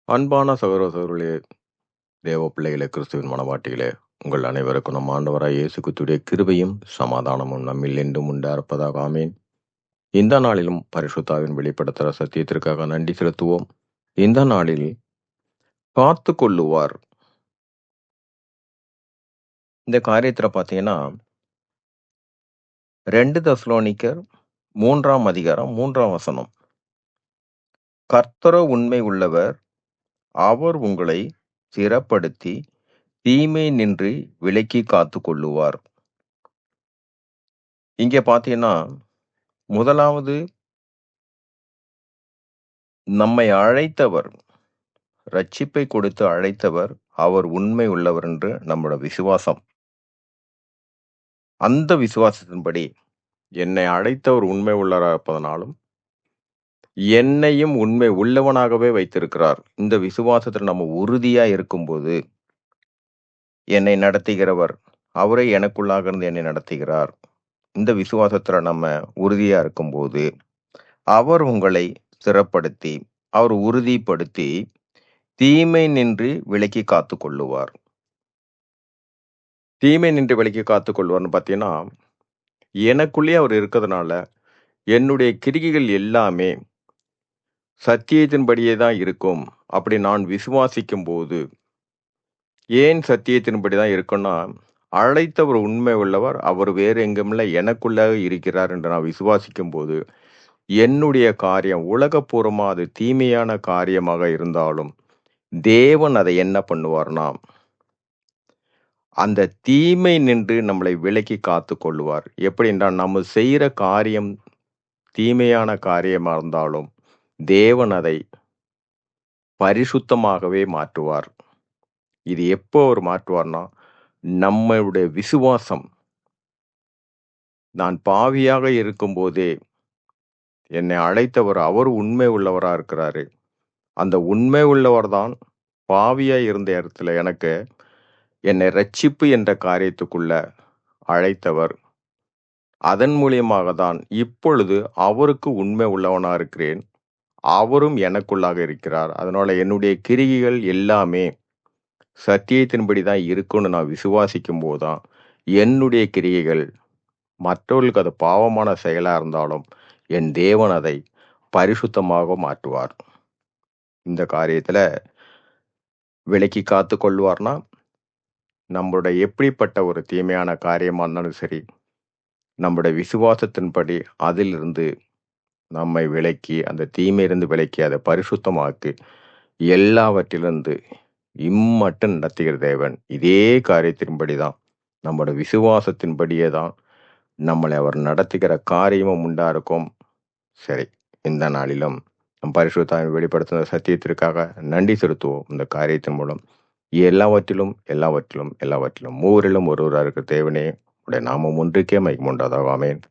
அன்பான சகோதர சகோதரிகளே, தேவ பிள்ளைகளே, கிறிஸ்துவின் மனவாட்டிகளே, உங்கள் அனைவருக்கும் நம் ஆண்டவராய் இயேசு கிறிஸ்துவுடைய கிருபையும் சமாதானமும் நம்மில் என்றும் உண்டாயிருப்பதாக. ஆமேன். இந்த நாளிலும் பரிசுத்தாவின் வெளிப்படுத்துகிற சத்தியத்திற்காக நன்றி செலுத்துவோம். இந்த நாளில் காத்து கொள்ளுவார். இந்த காரியத்தில் பார்த்தீங்கன்னா 2 தெசலோனிக்கர் 3ஆம் அதிகாரம் 3ஆம் வசனம். கர்த்தரோ உண்மை உள்ளவர், அவர் உங்களை ஸ்திரப்படுத்தி தீமை நின்று விலக்கி காத்து கொள்ளுவார். இங்கே பார்த்தீங்கன்னா முதலாவது நம்மை அழைத்தவர், ரட்சிப்பை கொடுத்து அழைத்தவர், அவர் உண்மை உள்ளவர் என்று நம்மளோட விசுவாசம். அந்த விசுவாசத்தின்படி என்னை அழைத்தவர் உண்மை உள்ளவராக இருப்பதனாலும் என்னையும் உண்மை உள்ளவனாகவே வைத்திருக்கிறார். இந்த விசுவாசத்தில் நம்ம உறுதியா இருக்கும்போது என்னை நடத்துகிறவர் அவரே எனக்குள்ளாக இருந்து என்னை நடத்துகிறார். இந்த விசுவாசத்துல நம்ம உறுதியா இருக்கும்போது அவர் உங்களை ஸ்திரப்படுத்தி, அவர் உறுதிப்படுத்தி தீமை நின்று விலக்கி காத்து கொள்ளுவார். தீமை நின்று விலக்கி காத்து கொள்வார்னு பார்த்தீங்கன்னா, எனக்குள்ளேயே அவர் இருக்கிறதுனால என்னுடைய கிரிகைகள் எல்லாமே சத்தியத்தின்படியே தான் இருக்கும். அப்படி நான் விசுவாசிக்கும் போது, ஏன் சத்தியத்தின்படி தான் இருக்குன்னா, அழைத்தவர் உண்மை உள்ளவர், அவர் வேறு எங்குமில்ல எனக்குள்ளாக இருக்கிறார் என்று நான் விசுவாசிக்கும் போது, என்னுடைய காரியம் உலகப்பூர்வமா அது தீமையான காரியமாக இருந்தாலும் தேவன் அதை என்ன பண்ணுவார்னா, அந்த தீமை நின்று நம்மளை விலக்கி காத்து கொள்ளுவார். எப்படி என்றால், நம்ம செய்கிற காரியம் தீமையான காரியமா இருந்தாலும் தேவன் அதை பரிசுத்தமாகவே மாற்றுவார். இது எப்போ அவர் மாற்றுவார்னா, நம்மளுடைய விசுவாசம், நான் பாவியாக இருக்கும்போதே என்னை அழைத்தவர் அவர் உண்மை உள்ளவரா இருக்கிறாரு. அந்த உண்மை உள்ளவர் தான் பாவியா இருந்த இடத்துல எனக்கு என்னை ரட்சிப்பு என்ற காரியத்துக்குள்ள அழைத்தவர். அதன் மூலியமாக தான் இப்பொழுது அவருக்கு உண்மை உள்ளவனா இருக்கிறேன். அவரும் எனக்குள்ளாக இருக்கிறார். அதனால என்னுடைய கிரிகைகள் எல்லாமே சத்தியத்தின்படி தான் இருக்குன்னு நான் விசுவாசிக்கும் போதுதான் என்னுடைய கிரியைகள், மற்றவர்களுக்கு அது பாவமான செயலா இருந்தாலும் என் தேவன் அதை பரிசுத்தமாக மாற்றுவார். இந்த காரியத்துல விலக்கி காத்து கொள்வார்னா, நம்மளோட எப்படிப்பட்ட ஒரு தீமையான காரியமா இருந்தாலும் சரி, நம்முடைய விசுவாசத்தின்படி அதிலிருந்து நம்மை விலக்கி, அந்த தீமையிலிருந்து விலக்கி அதை பரிசுத்தமாக்கி எல்லாவற்றிலிருந்து இம்மட்டும் நடத்துகிற தேவன். இதே காரியத்தின்படி தான், நம்மளோட விசுவாசத்தின்படியே தான் நம்மளை அவர் நடத்துகிற காரியமும் உண்டா இருக்கும். சரி, இந்த நாளிலும் நம் பரிசுத்தாவின் வெளிப்படுத்தின சத்தியத்திற்காக நன்றி செலுத்துவோம். இந்த காரியத்தின் மூலம் எல்லாவற்றிலும் எல்லாவற்றிலும் எல்லாவற்றிலும் மூவரிலும் ஒருவராக இருக்கிற தேவனே, உடைய நாமம் ஒன்றுக்கே மகிமை உண்டாதாக. ஆமென்.